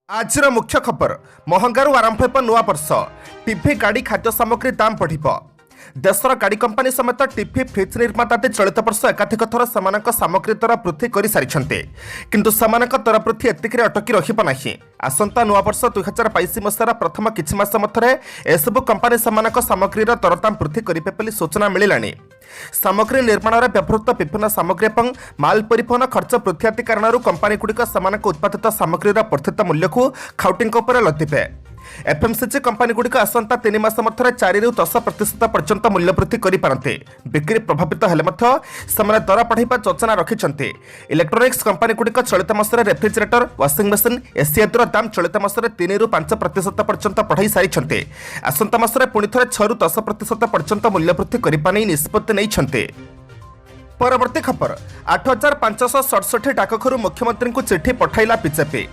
आज मुख्य खबर महंगारू आरंभ हो नुआ वर्ष टीवी गाड़ी खाद्य सामग्री दाम बढ़ देशर गाड़ी कंपानी समेत टीवी फ्रिज निर्माता चलित वर्ष एकाधिक थर सामग्री दर वृद्धि कर सारी किंतु दर वृद्धि एतिक अटकी रहा आसंता नुआ वर्ष 2022 मसीहार प्रथम किछि मास मध्य एसबु कंपानी सामग्री दरदाम वृद्धि करेंगे बोली सूचना मिलानी। सामग्री निर्माण में व्यवहृत विभिन्न सामग्री और माल परिवहन खर्च वृद्धि आदि कारण कंपानी गुड़िक उत्पादित सामग्री वर्धित मूल्य को खाउटी लदिबे। एफएमसीजी कंपानी गुड़िक आसंता 3 मास मध्य 4 ରୁ 10% पर्यंत मूल्य वृद्धि करिपारन्ते। बिक्री प्रभावित हेले मध्य ସେମାନେ दर बढ़ाइबा योजना रखिछन्ते। इलेक्ट्रोनिक्स कंपानी गुड़िक चलित मासरे रेफ्रिजरेटर वाशिंग मशीन एसी आदिर दाम चलित मासरे 3 ରୁ 5% पर्यंत बढ़ाई सारिछन्ते। आसंता मासरे पुणी थरे 6 ରୁ 10% पर्यंत मूल्य वृद्धि करिपा नै निष्पत्ति नैछन्ते। परवर्ती खबर 8567 डाकघर मुख्यमंत्री को चिठी पठाइला बीजेपी।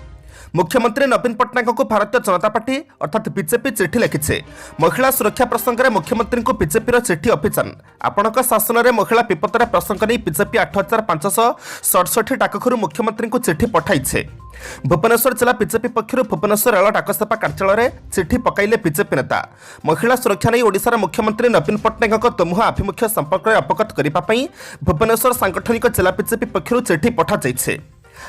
मुख्यमंत्री नवीन पट्टनायक को भारतीय जनता पार्टी अर्थात बीजेपी चिठी लिखिছে। महिला सुरक्षा प्रसंग में मुख्यमंत्री को बीजेपी चिठी अभियान आपण शासन में महिला विपदर प्रसंग नहीं बीजेपी 8567 डाकघर मुख्यमंत्री को चिठी पठाई। भुवनेश्वर जिला बीजेपी पक्षर भुवनेश्वर रेल डाकसेवा कार्यालय चिठी पकाइले बीजेपी नेता। महिला सुरक्षा नहीं ओडिशार मुख्यमंत्री नवीन पट्टनायक तमुहा आभिमुख्य संपर्क में अवगत करने भुवनेश्वर सांगठनिक जिला बीजेपी पक्षर चिठी पठा जाइछे।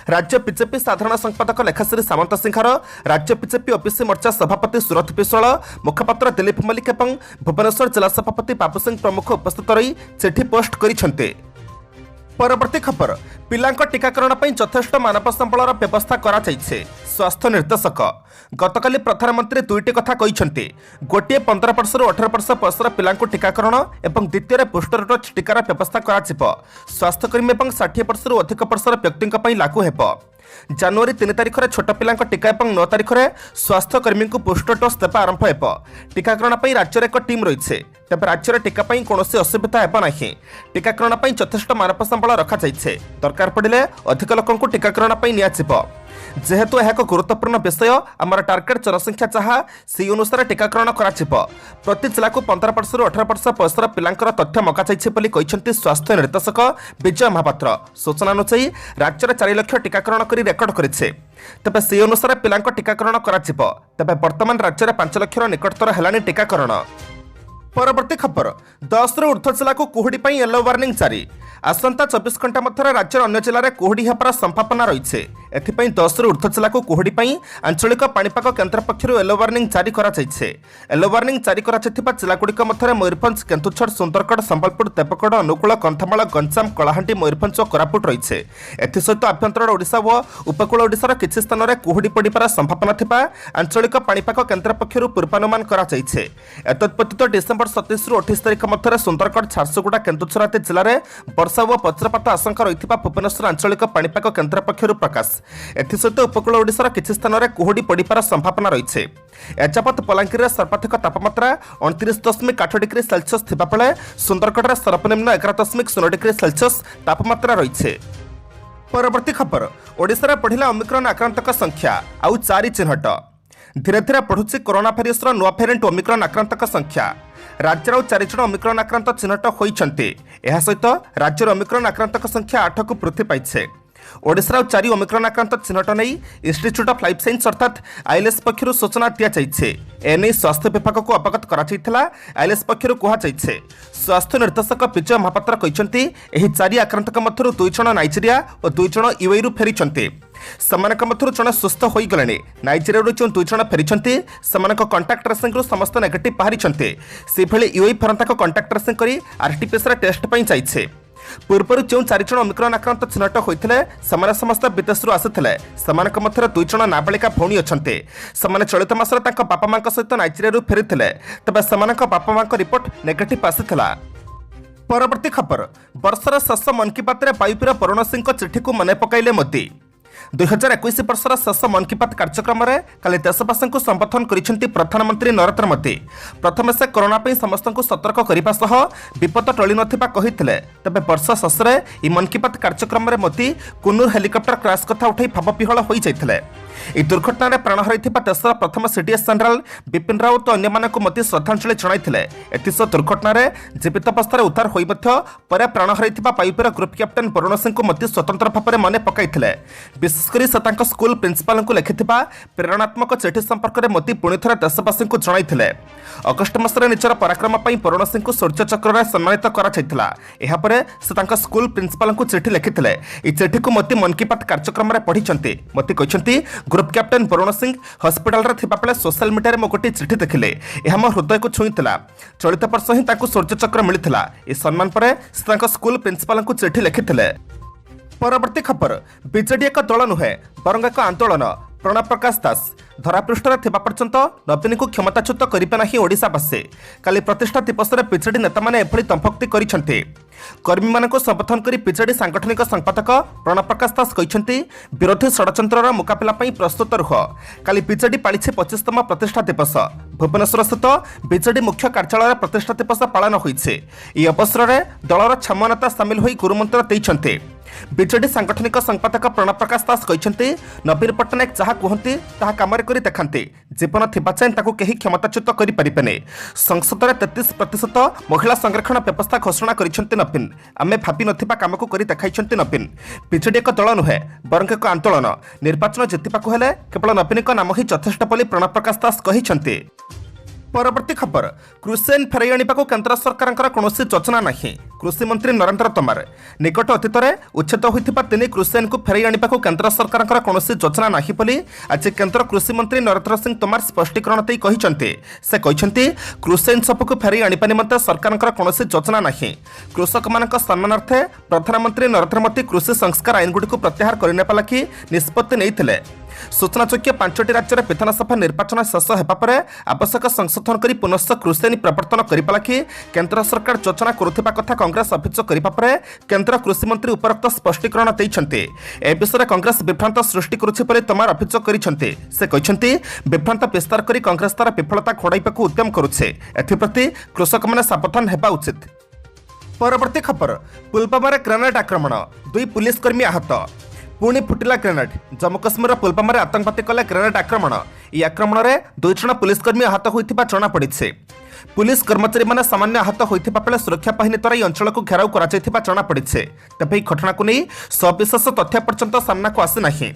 राज्य बीजेपी साधारण संपादक लेखाश्री सामंत सिंहार राज्य बीजेपी ओबीसी मोर्चा सभापति सुरथ विश्वाल मुखपात्र दिलीप मल्लिक और भुवनेश्वर जिला सभापति बाबू सिंह प्रमुख उपस्थित रही चिठी पोस्ट करिसेंते। परवर्ती खबर पिलांक टीकाकरण पर यथेष्ट मानव संबलर व्यवस्था करा जाइछे। स्वास्थ्य निर्देशक गतकाली प्रधानमंत्री दुईटी कथा कहिसेंते। गोटे 15 वर्षर 18 वर्ष बयसर पिलांक टीकाकरण एवं द्वितीय बूस्टर डोज टीकार व्यवस्था करा जिवो। स्वास्थ्यकर्मी और 60 वर्षर अधिक वर्षर व्यक्ति लागू हेबो। जनवरी 3 तारिख में छोट पिलांक टीका और 9 तारिख में स्वास्थ्यकर्मी को बूस्टर डोज देवा आरंभ हेबो। टीकाकरण पर राज्य एक टीम रही तेज राज्य टीका कौन असुविधा हेब ना। टीकाकरण पर यथेष्ट मानव संबल रखा जाइछे। दरकार पड़े अधिक लोक टीकाकरण पर नियाजिबो। जेहेतु यह एक गुरुत्वपूर्ण विषय आमर टार्गेट जनसंख्या जहाँ से अनुसार टीकाकरण करा प्रति जिला को 15 वर्षर 18 वर्ष बयसर पिलांकर तथ्य मगा जाइछे स्वास्थ्य निर्देशक विजय महापात्र। सूचना अनुसार राज्य 4 लाख टीकाकरण कर रेकर्ड करेছে। तेज से अनुसार पिलांक टीकाकरण करा तेज वर्तमान राज्य में 5 लाख निकटतर है टीकाकरण। परवर्ती खबर 10 ରୁ ऊर्ध्व जिला को कुहुड़ी पर येलो वार्निंग जारी। आसंता 24 घंटा मध्य राज्यर अन्य जिले में कुहुड़ी होबार संभावना रही। एथिपाई 10 ରୁ ऊर्ध्व जिला को कुहुड़ी पर आंचलिक पाणीपाग केन्द्र पक्षर येलो वार्निंग जारी करा जाइछे। येलो वार्निंग जारी करा जाइथिबा जिलागुड़िक मध्य मयूरभंज केन्दुझर सुंदरगढ़ संबलपुर देवगढ़ अनुकूल कंधमाल गंजाम कलाहांडी मयूरभंज और कोरापुट रही। एसहित आभ्यंतर ओडिशा और उपकूल ओडिशार किछि स्थान में कुहुड़ी पड़िबार संभावना थिबा आंचलिक पाणीपाग केन्द्र पक्षर पूर्वानुमान करा जाइछे। एतद्व्यतीत डिसेम्बर 27 ରୁ 28 तारिख मध्य सुंदरगढ़ झारसुगुड़ा केन्दुझर आदि जिले में वर्षा और वज्रपात आशंका रही भुवनेश्वर आंचलिक पाणीपाग केन्द्र पक्षर प्रकाश। एसहित उपकूल ओडिशार किछि स्थान में कुहुड़ी पड़िबार संभावना रही। एजावत बलांगीर में सर्वाधिक तापमात्रा 29.8 डिग्री सेल्सियस थिबा बेले सुंदरगढ़ सर्वनिम्न 11.0 डिग्री सेल्सियस तापमात्रा रही। परवर्ती खबर ओडिशा रे बढ़िला ओमिक्रॉन आक्रांतक संख्या आउ 4 चिन्हट। धीरे धीरे बढ़ुची कोरोना भाइरस नुआ भेरिएंट ओमिक्रॉन आक्रांतक संख्या। राज्यर आउ 4 जण ओमिक्रॉन आक्रांत चिन्हट होइछन्ते। एहा सहित राज्यर ओमिक्रॉन आक्रांतक संख्या 8 को वृद्धि पाइछे। ओडिशा 4 ओमिक्रॉन आक्रांत चिन्हट नहीं इंस्टीट्यूट ऑफ लाइफ साइंस अर्थात आईएलएस पक्षर सूचना दि जाइछे। एने स्वास्थ्य विभाग को अवगत करा जाइथिला। आईएलएस पक्षर कहा जाइछे। स्वास्थ्य निर्देशक विजय महापात्र कहिसंती एही 4 आक्रांतक मध्यरु 2 जण नाइजेरिया और 2 जण यूएई रु फेरिचंती। समानक मध्यरु जण सुस्थ होई गलेनी। नाइजेरिया रु जो 2 जण फेरिचंती समानक कांटेक्ट ट्रेसिंग रु समस्त नेगेटिव बाहरिचंती। से भले यूएई फरंताक कांटेक्ट ट्रेसिंग करी आरटीपीएसआर टेस्ट पई जाइछे। पूर्व जो 4 जण ओमिक्रॉन आक्रांत चिन्हट होइथिले समाने समस्त विदेश रु आसिथिले। समानक मध्य 2 जण नाबालिका भौणी अछन्ते। समाने चलित मासरे तांका बापा मांक सहित नाइजेरिया रु फेरिथिले। तबे समानक बापा मांक रिपोर्ट नेगेटिव आसिथिला। परवर्ती खबर वर्षर शेष मन की बात रे वायुपुर वरुण सिंह को चिठी को मने पकाइले मोदी। 2021 वर्षर शेष मन की बात कार्यक्रम में काली देशवासी को संबोधन करिसेंती प्रधानमंत्री नरेंद्र मोदी। प्रथम से कोरोना पे समस्त को सतर्क करने सह विपद टली नथिबा कहिथिले। तबे वर्ष शेष में इ मन की बात कार्यक्रम में मोदी कुन्नूर हेलिकॉप्टर क्रैश कथा उठाई भावविहल हो जाइथिले। ଏହି ଦୁର୍ଘଟଣାରେ ପ୍ରାଣ ହରାଇଥିବା ଦେଶର ପ୍ରଥମ ସିଡିଏସ୍ ଜେନେରାଲ ବିପିନ ରାଓ୍ୱତ ଅନ୍ୟମାନଙ୍କୁ ମଧ୍ୟ ଶ୍ରଦ୍ଧାଞ୍ଜଳି ଜଣାଇଥିଲେ। ଏଥିସହ ଦୁର୍ଘଟଣାରେ ଜୀବିତ ଅବସ୍ଥାରେ ଉଦ୍ଧାର ହୋଇ ମଧ୍ୟ ପରେ ପ୍ରାଣ ହରାଇଥିବା ବାୟୁପେୟ ଗ୍ରୁପ୍ କ୍ୟାପ୍ଟେନ୍ ବରୁଣ ସିଂଙ୍କୁ ମଧ୍ୟ ସ୍ୱତନ୍ତ୍ର ଭାବରେ ମନେ ପକାଇଥିଲେ। ବିଶ୍ୱ विशेषकर से स्कूल प्रिंसिपाल को लिखिथिबा प्रेरणात्मक चिठी संपर्क में मोदी पुणी थे देशवासी को जणाइथिले। अगस्ट मासरे निजर पराक्रम पर पूरण सिंह को शौर्य चक्र सम्मानित कराइथिला। एहापरे से स्कूल प्रिंसिपाल को चिठी लिखिथिले। ई चिठी को मोदी मन की बात कार्यक्रम में पढ़िछन्ति। मोदी कहछन्ति ग्रुप कैप्टेन पूरण सिंह हॉस्पिटल रे थिबा बेले सोशल मीडिया रे मो गोटे चिठी देखिले। एहा मो हृदय को छुईथिला। चलित वर्ष ही ताकू शौर्य चक्र मिलिथिला। ए सम्मान पर से स्कूल प्रिंसिपाल को चिठी लिखिथिले। परवर्ती खबर बीजेडी एक दल नुहे बरंग एक आंदोलन। प्रणव प्रकाश दास धरापृष्ठ थिबा पर्यंत नवीन को क्षमताच्युत करिबे नाही ओडिशावासी। काली प्रतिष्ठा दिवस में बीजेडी नेता माने एभली तंफक्ति करिसेंति। कर्मी मानक संबोधन करी बीजेडी सांगठनिक संपादक प्रणव प्रकाश दास कहिसेंति विरोधी षडयंत्रर मुकाबिला पई प्रस्तुत रुह। काली बीजेडी पालिछे 25तम प्रतिष्ठा दिवस। भुवनेश्वर स्थित बीजेडी मुख्य कार्यालय प्रतिष्ठा दिवस पालन होइछे। ई अवसर में दलर छम नेता सामिल होई गुरुमंत्र दैछन्ति। बीजेडी सांगठनिक संपादक प्रणव प्रकाश दास कहिसेंति नवीन पट्टनायक जहाँ कहते ताहा कामरे करी देखान्ते। जीवन थिबा चाहे ताकू केही क्षमताच्युत करि परिबेने। संसद में 33% महिला संरक्षण व्यवस्था घोषणा करिसेंति नवीन। आमे भाबी नथिबा कामको करी देखाइसेंति नवीन। बीजेडी एक दल नुहे बरंग एक आंदोलन। निर्वाचन जितिबाकू हेले केवल नवीनक नाम ही यथेष्ट बोली प्रणव प्रकाश दास कहिसेंति। परवर्ती खबर कृषि आईन फेराई आनिबाकू केंद्र सरकार कौनसी योजना नहीं। कृषि मंत्री नरेंद्र तोमर निकट अतीत में उच्छेद होता 3 कृषि आईन को फेराई आनिबाकू केंद्र सरकार कौनसी योजना नहीं बोली आज केंद्र कृषि मंत्री नरेंद्र सिंह तोमर स्पष्टीकरण देई कहिसेंति। से कहिसेंति कृषि आईन सबको फेराई आनिबा निमंते सरकार कौनसी योजना नहीं। कृषक मानक सम्मानार्थे प्रधानमंत्री नरेंद्र मोदी कृषि संस्कार आईन गुडी को प्रत्याहार करनेपा लगी निष्पत्ति नैथिले। सूचनायोग्य 5टी राज्य विधानसभा निर्वाचन शेष होगा पर आवश्यक संशोधन कर पुनश्च कृषि आईन प्रवर्तन करने लगी केंद्र सरकार योजना करुवा कथा कांग्रेस अभियोग करने पर केंद्र कृषि मंत्री उपरोक्त स्पष्टीकरण देते। ए विषय कांग्रेस विभ्रांत सृष्टि करुच्ची तोमर अभियोग करते। से कहते विभ्रांत विस्तार कर कांग्रेस तार विफलता घोड़ाइबा उद्यम करुचे। एथिप्रति कृषक मैंने सावधान होगा उचित। परवर्ती खबर पुलवामा ग्रेनेड आक्रमण 2 पुलिसकर्मी आहत। पुणी फुटिला ग्रेनेड। जम्मू कश्मीर पुलवामा आतंकवादी कले ग्रेनेड आक्रमण। यह आक्रमण में 2 जन पुलिसकर्मी आहत होता जनापड़ी। पुलिस कर्मचारी मैंने सामान्य आहत होता बेले सुरक्षा बाहिनी द्वारा अंचल को घेराव कर जनापड़ी। तेज घटना को नहीं सविशेष तथ्य पर्यंत सामना को आसी नहीं।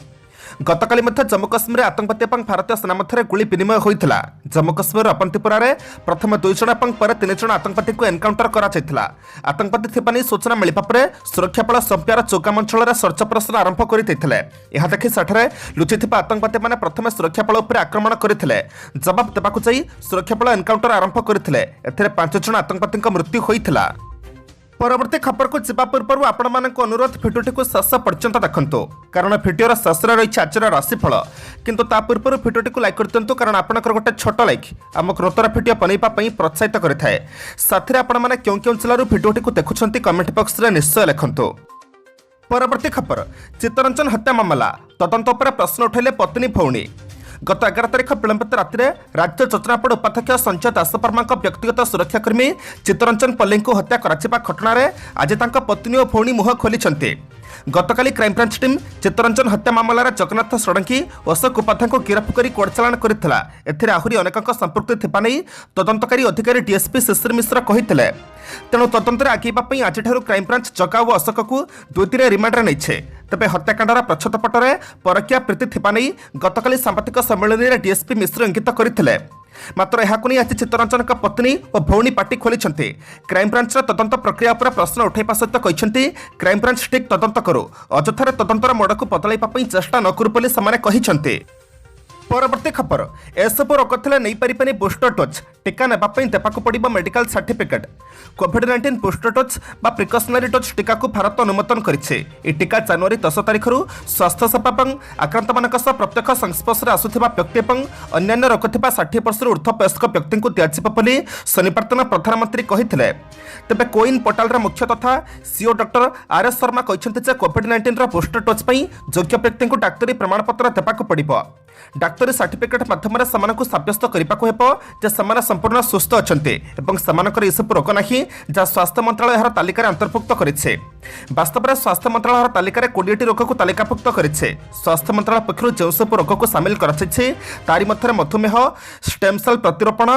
गतकाली जम्मू कश्मीर आतंकवादी और भारतीय सेना मध्य गुली विनिमय होता। जम्मू कश्मीर अपंतीपुरा प्रथम 2 जन और पर 3 जन आतंकवादी को एनकाउंटर करा। आतंकवादी थिबा नै सूचना मिलिबा परे सुरक्षा बल संप्यार चौगाम अंचल सर्च ऑपरेशन आरंभ करते। यह देखि सेठारे लुचिथिबा आतंकवादी माने प्रथम सुरक्षा बल उपर आक्रमण करते। जवाब देबाकू जाई सुरक्षा बल एनकाउंटर आरंभ करते। एथिरे 5 जन आतंकवादी मृत्यु होइथिला। परवर्ती खबर को जीवा पूर्व आपण मानक अनुरोध भिडियोटी को शेष पर्यंत देखंतु कारण भिडियोर शेष रही आज राशिफल। किंतु ता पूर्व भिडियोटी को लाइक कर दिंतु कारण आपनकर गोटे छोट लाइक आमक नूतन भिडियो बनैबा पई प्रोत्साहित करिथाए। साथी आपण माने क्यों क्यों जिल्लारू भिडियोटी को देखुछंती कमेंट बॉक्स रे निश्चय लिखंतु। परवर्ती खबर चित्तरंजन हत्या मामला तदंत पर प्रश्न उठैले पत्नी भौणी। गत 11 तारिख विलंबित राति राज्य योजनापड़ उपाध्यक्ष संजय दासवर्मा व्यक्तिगत सुरक्षाकर्मी चित्तरंजन पल्ली को हत्या करा घटना आज पत्नी और भौणी मुह खोली। गतकाली क्राइमब्रांच टीम चित्तरंजन हत्या मामलार जगन्नाथ षडंगी अशोक उपाध्याय को गिरफ्त कर कोर्ट चालाण करथिला। एथिरे आहुरी अनेक संपृक्ति थिबा नै तदंतकारी अधिकारी डीएसपी शिशिर मिश्र कहिथिले। तेणु तदंतर आगेबा पई आजिठारु क्राइमब्रांच जगा और अशोक को 2 दिन रिमांडर नैछे। तेबे हत्याकांडर पछतपटरे परकिया प्रीति थिबा नै गतकाली सांबादिक सम्मेलन में डीएसपी मिश्र इंगित करथिले। मात्र यह आज चित्तरंजन पत्नी और भौणी पार्टी खोली। क्राइमब्रांच तदंत प्रक्रिया पर प्रश्न उठाइबा सहित कहते क्राइमब्रांच ठीक तदंत करू अଯଥାରେ तदंतर मोड़ को बदलाइबा चेष्टा न करू बोली सेमाने कहिसेंति। परवर्ती खबर एसबू रोग थे नहीं पारे बूस्टर डोज टीका नापी देवाक पड़ो मेडिकल सर्टिफिकेट। कोविड-19 बूस्टर डोज बा प्रिकसनरी डोज टीका को भारत अनुमोदन करिछे। ए टीका जनवरी 10 तारिख स्वास्थ्य सेवा और आक्रांत मान प्रत्यक्ष संस्पर्श में आसुवा व्यक्ति और अन्य रोग थी 60 वर्ष ऊर्ध्व वयस्क व्यक्ति को दिज्व शनिवार दिन प्रधानमंत्री कही। तेज कोइन पोर्टाल मुख्य तथा सीओ डॉक्टर आर.एस. शर्मा कहते कोविड-19 बूस्टर डोज पर योग्य व्यक्ति को डाक्तरी प्रमाणपत्र देवाक पड़ो। डाक्तरी सर्टिफिकेट माध्यम सब्यस्त करने संपूर्ण सुस्थ अच्छा रोग ना जहाँ स्वास्थ्य मंत्रालय यार तालिकार अंतर्भुक्त करेছে। बास्तव में स्वास्थ्य मंत्रालय तालिकार 20टी रोग को तालिकाभुक्त करेছে। स्वास्थ्य मंत्रालय पक्षर जो सब रोग को सामिल कराଯାଇଛି तारि मध्य मधुमेह, स्टेम सेल प्रतिरोपण,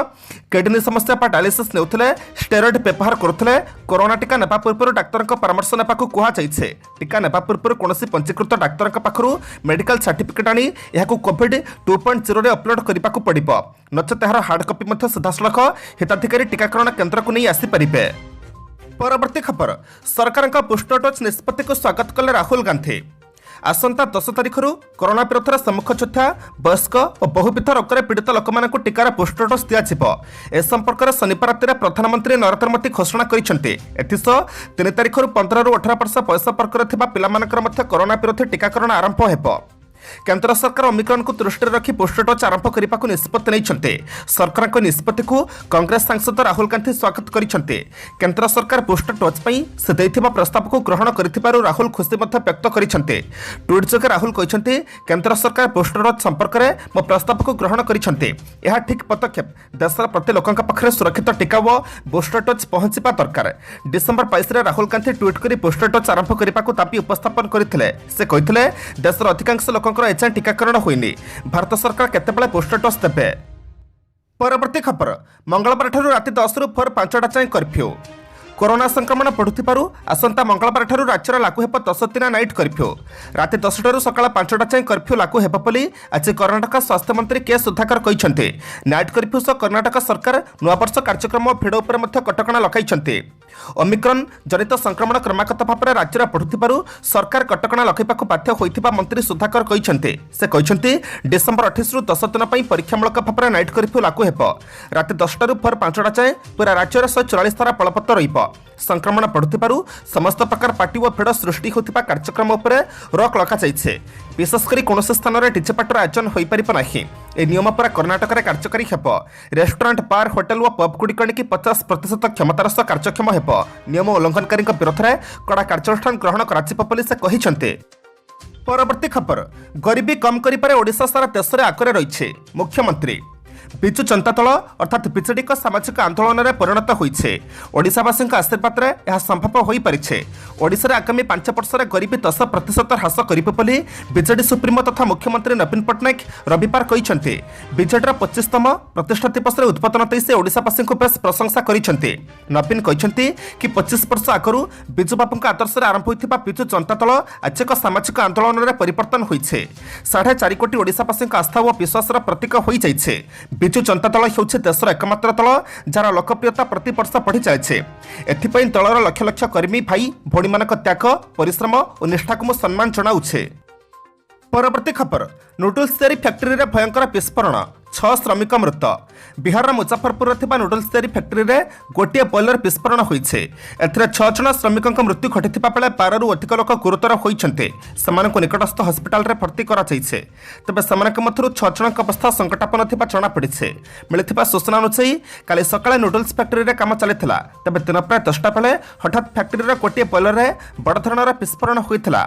किडनी समस्या पर डायलिसिस नेउथिले, स्टेरॉइड व्यवहार करुथिले, कोरोना टीका नेबा पूर्व डाक्तर परामर्श नेबाकू कुहाଯାଇଛି। टीका नेबा पूर्व कौनसी पंजीकृत डाक्तर पाखु मेडिकल सर्टिफिकेट आनी यहां कोविड 2.0 रे अपलोड करने पड़ो, नचेत यार हार्ड कॉपी सीधासलख हिताधिकारी टीकाकरण केन्द्र को नहीं आसीपारे। परवर्ती खबर, सरकार बूस्टर डोज निष्पत्ति को स्वागत कले राहुल गांधी। आसंता 10 तारिख कोरोना विरोध सम्मुख योद्धा वयस्क और बहुविध रोग पीड़ित लोक टीकार बूस्टर डोज दिया। संपर्क में शनिवार राति प्रधानमंत्री नरेंद्र मोदी घोषणा करते। 3 तारिख 15 ରୁ 18 वर्ष बयस वर्गर कोरोना विरोधी टीकाकरण आरंभ हो। केंद्र सरकार ओमिक्रॉन को दृष्टि रखी बूस्टर डोज आरंभ करने को निष्पत्ति नहीं। सरकार को निष्पत्ति को कांग्रेस सांसद राहुल गांधी स्वागत करते। केंद्र सरकार बूस्टर डोज से देथिबा प्रस्ताव को ग्रहण करिथिबारु राहुल खुशी व्यक्त करते। ट्वीट जोगे राहुल कहते केंद्र सरकार बूस्टर डोज संपर्क में मो प्रस्ताव को ग्रहण करते। यह ठीक पदक्षेप देशर प्रति लोक पाखे सुरक्षित टीका व बूस्टर डोज पहुंचवा दरकार। डिसेम्बर 22 राहुल गांधी ट्वीट कर बूस्टर डोज आरंभ करने को दाबी उपस्थापन करते। से कहते देशर अधिकांश लोक एजाएं टीकाकरण होइनी, भारत सरकार केतेबेले बूस्टर डोज देबे। परवर्ती खबर, मंगलवार ठारू राति 10 ରୁ भोर 5टा जाए कर्फ्यू। कोरोना संक्रमण बढ़ुथिबारु आसंता मंगलवार ठारू राज्यर लागू हेब 10 दिन नाइट कर्फ्यू। राति 10 ठारू सकाळ 5टा जाए कर्फ्यू लागू हेब बोली आज कर्नाटक स्वास्थ्य मंत्री के सुधाकर कहिसंते। नाइट कर्फ्यू सह कर्नाटक सरकार नूआवर्ष कार्यक्रम भिड़ उपर मध्य कटकणा लगाइछंते। ओमिक्रॉन जनित संक्रमण क्रमागत भाव में राज्य बढ़ुथिबारु सरकार कटकणा लगाइबाकू बाध्य होइथिबा मंत्री सुधाकर कहिसंते। से कहिसंते डिसेम्बर 28 ରୁ 10 दिन पई परीक्षामूलक भाव में नाइट कर्फ्यू लागू हेब। राति 10टा ରୁ भोर 5टा जाए पूरा राज्यर 144 धारा बलवत्त रहिब। संक्रमण बढ़ुथिबारु समस्त प्रकार पार्टी व भिड़ सृष्टि होथिबा कार्यक्रम उपरे रोक लगा जाइछे। विशेषकर कौन स्थान में डीजे पार्टीर आयोजन हो पार ना। ए नियम पूरा कर्नाटक में कार्यकारी हेब। रेस्टोरेंट, बार, होटेल व पब गुड़िक 50% क्षमतार सह कार्यक्षम हेब। नियम उल्लंघनकारी विरोध में कड़ा कार्यानुष्ठान ग्रहण कर। परवर्ती खबर, गरीबी कम करिपारे ओडिशा सारा देश में आगरे रही मुख्यमंत्री। विजु जनता दल अर्थात बीजेडी का सामाजिक आंदोलन में परिणत होइछे। ओडिशावासी आशीर्वाद में यह संभव हो पारिछे। ओडिशा रे आगामी 5 वर्ष में गरीबी 10% ह्रास करिबो बोली बीजेडी सुप्रीमो तथा मुख्यमंत्री नवीन पट्टनायक रविवार कहिसंते। बीजेडी 25तम प्रतिष्ठा दिवस में उद्बोधन देई से ओडिशावासी को बेस प्रशंसा करिसंते। नवीन कहिसंते कि 25 वर्ष आगरू बिजु बाबू आदर्श आरंभ होइथिबा बिजु जनता दल आज एक सामाजिक आंदोलन में परिवर्तन होइछे। 4.5 कोटी ओडिशावासी आस्था और विश्वास प्रतीक हो जाइछे। बिजु जनता दल होउछे देशर एकमात्र दल जार लोकप्रियता प्रति वर्ष बढ़ी चलছে। एथिपई दलर लक्ष लक्ष कर्मी भाई भौणी मानक त्याग, परिश्रम और निष्ठा को सम्मान जनाउछे। परवर्ती खबर, नूडल्स तैयारी फैक्ट्री रे भयंकर विस्फोरण, 6 श्रमिक मृत। बिहार मुजफ्फरपुर नूडल्स तैयारी फैक्ट्री रे गोटे बॉयलर विस्फोरण होइछे। एथिरे 6 जन श्रमिकों मृत्यु घटिथिबा बेले 12 ରୁ अधिक लोक गुरुतर होइछन्ते। सेमानकु निकटस्थ हस्पिटाल रे भर्ती करा जाइछे। तबे सेमानक मथरु 6 जनक अवस्था संकटापन्न थिबा जଣା पड़िछे। मिलिथिबा सूचना अनुसार काली सकाळे नूडल्स फैक्ट्री रे काम चलिथिला। तबे दिन प्राय 10टा बेले हठात फैक्ट्री रे गोटे बॉयलर रे बड़ धरणर विस्फोरण होइथिला।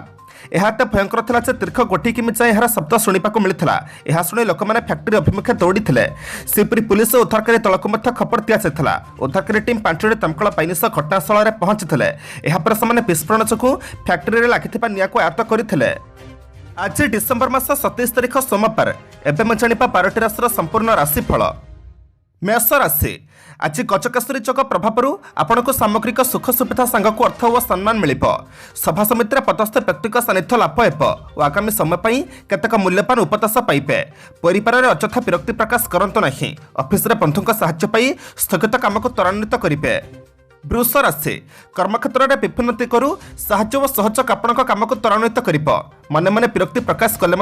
यह एत भयंकर था दीर्घ गोटी किमी जाए यार शब्द शुणा मिलता। यह शुणी लोक मैंने फैक्ट्री अभिमुखे दौड़ी थे। सेपरी पुलिस और उद्धारकारी दल को खबर दिया। उद्धारकारी टीम 5ଟି दमकल बाहिनी सह घटनास्थल में पहुंची। यापर से विस्फोरण जो फैक्ट्री में लगी निआं को आयत्त करते। आज डिसेम्बर मास 27 तारिख सोमवार। एवं जाना 12ଟି राशि संपूर्ण राशिफल। मेष राशि, आज गजकेशरी योग प्रभाव आपण को सामग्रिक सुख सुविधा सांग को अर्थ और सम्मान मिल। सभा समिति पदस्थ व्यक्ति सानिध्य लाभ हो। आगामी समय केतक मूल्यवान उपदेश पाइबे। परिवार में अଯଥା विरक्ति प्रकाश करंतु नहीं। ऑफिस रे बंधुक सहायता पाई स्थगित काम को त्वरान्वित करिवे। वृष राशि, कर्मक्षेत्र में विभिन्नति करू साहाय्य और सहयोग आपण काम को त्वरान्वित करिब। मने मने विरक्ति प्रकाश कले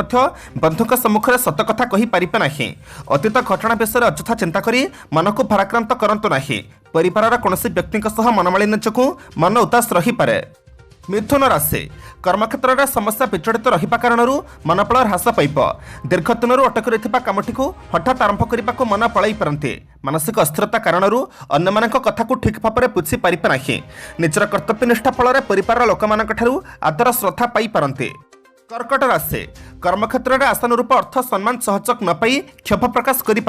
बंधुक सम्मुख में सत कथा कहि पारिबे नाही। अतीत घटना विषय अଯଥା चिंता करी मन को भाराक्रांत करंतु नाही। परिवार कौनसी व्यक्ति मनमालिन्य जो मन उदास रही पारे। मिथुन राशि, कर्मक्षेत्र में समस्या विचलित रहिबा कारणरू मनपल ह्रास पाइब। दीर्घ दिनरू अटकी रहिथिबा कामटी को हठात आरंभ करने को मन पड़ाई पारती। मानसिक अस्थिरता कारणरू अन्य मानक कथा को ठीक भाव में बुझी पारि नाही। निजर कर्तव्यनिष्ठा फल परिवार लोक आदर श्रद्धा पाई पारती। कर्कट राशि कर्मक्षेत्र में आशानुरूप अर्थ सम्मान सहयोग न पाई क्षोभ प्रकाश करें।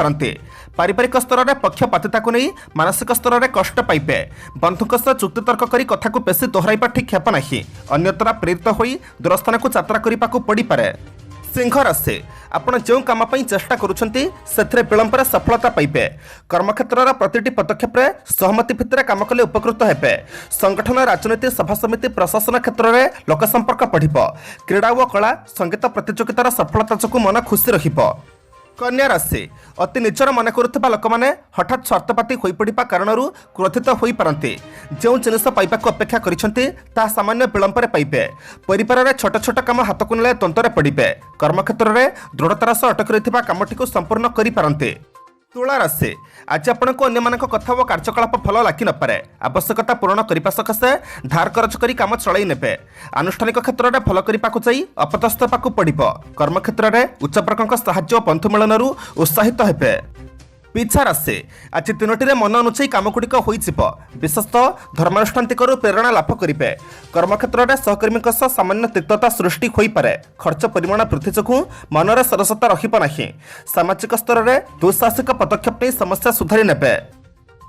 पारिवारिक स्तर में पक्षपातिता को नहीं मानसिक स्तर में कष्ट पाइबे। बंधुक सह चुक्तितर्क कर कथा को बेसी दोहराइबा ठीक हेब नहीं। अन्यतरा प्रेरित होई दूरस्थान को यात्रा करने को पड़ पारे। सिंह राशि आपण जो काम चेष्टा करुछंती सेथिरे विलंब सफलता पाइबे। कर्मक्षेत्र प्रतिटी पदक्षेप सहमति भित्तिरे काम कले उपकृत हेबे। संगठन राजनीति सभा समिति प्रशासन क्षेत्र में लोक संपर्क बढ़िबो। क्रीड़ा और कला संगीत प्रतियोगितार सफलता जोगु मन खुशी रहिबो। कन्या राशि अति निजर मन करुवा लोक मैंने हठात स्वार्थपाती हो पड़ा कारण क्रोधित हो पारती। जो जिनस पाइबाक अपेक्षा करिसेंती ता सामान्य विलंब पाइबे। परिवार में छोट छोट काम हाथ को नेले तंत्र पड़े। कर्मक्षेत्र में दृढ़तार सह अटक रही कामटी को संपूर्ण करें। तुला राशि आज आपको अन्य कथा और कार्यकलाप भल लगी नपे। आवश्यकता पूरण करने सकाशे धार करज कर काम चल ने। आनुष्ठानिक क्षेत्र में भल करने अपदस्थ होगा पड़ो। कर्मक्षेत्र में उच्च वर्ग साहाय्य बंधु मिलन उत्साहित हेबे। पिछा राशि आज तीनोटी मन अनुचाई कामगुड़िक हो विशेषतः धर्मानुष्ठानिक प्रेरणा लाभ करेंगे। कर्मक्षेत्र में सहकर्मी सामान्य तिक्तता सृष्टि हो पारे। खर्च परिमाण वृद्धि जो मनर सरसता रहा। सामाजिक स्तर में दुस्साहसिक पदक्षेप नहीं समस्या सुधारी ने।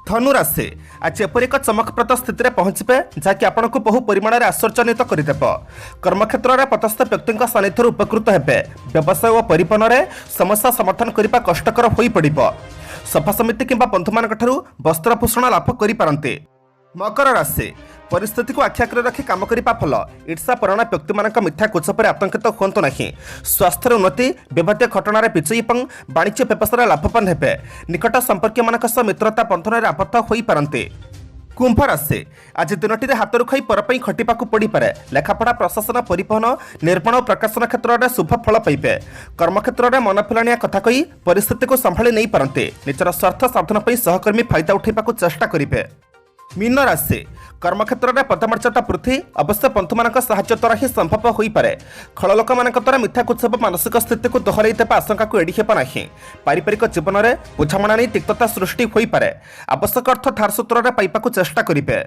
धनु राशि आज एपरि एक चमकप्रद स्थिति में पहुंचे जहाँकि आपन को बहु परिमाण में आश्चर्यान्वित करदेव। कर्मक्षेत्र में पदस्थ व्यक्ति सानिध्य उपकृत हेबे। व्यवसाय और परिवहन में समस्या समाधान करने कष्टकर हो पड़ो। सभा समिति किंबा बंधु मान वस्त्रभूषण लाभ करें। मकर राशि परिस्थिति को आखि आगे रखी काम करने फल ईर्षा परायण व्यक्ति मान मिथ्या कुचपर आतंकित हूँ नहीं। स्वास्थ्य उन्नति विवादीय घटन विजयी और वाणिज्य व्यवसाय लाभवान हेबे। निकट संपर्क मान मित्रता बंधन में आबद्ध हो पारती। कुंभ राशि आज दिनटी हाथ खाई पर खटिबा पड़ पारे। लेखापढ़ा प्रशासन परिवहन निर्माण और प्रकाशन क्षेत्र में शुभ फल पाइबे। कर्मक्षेत्र में मन फुलाणिया कथा कही परिस्थिति को संभाली नहीं पारती। निजर स्वार्थ साधन पर सहकर्मी फायदा उठाइबा चेष्टा करेंगे। मीन राशि कर्मक्षेत्र में पदमर्यादा वृद्धि अवश्य बंधु मान साहाय्य द्वारा ही संभव हो पारे। खल लोक मान द्वारा मिथ्या कुत्सव मानसिक स्थिति को दोहराई देवा आशंका को एड़ी हेब नहीं। पारिवारिक जीवन में बुझामणा नहीं तिक्तता सृष्टि हो पारे। आवश्यक अर्थ धार सूत्र में पाइबा चेष्टा करेंगे।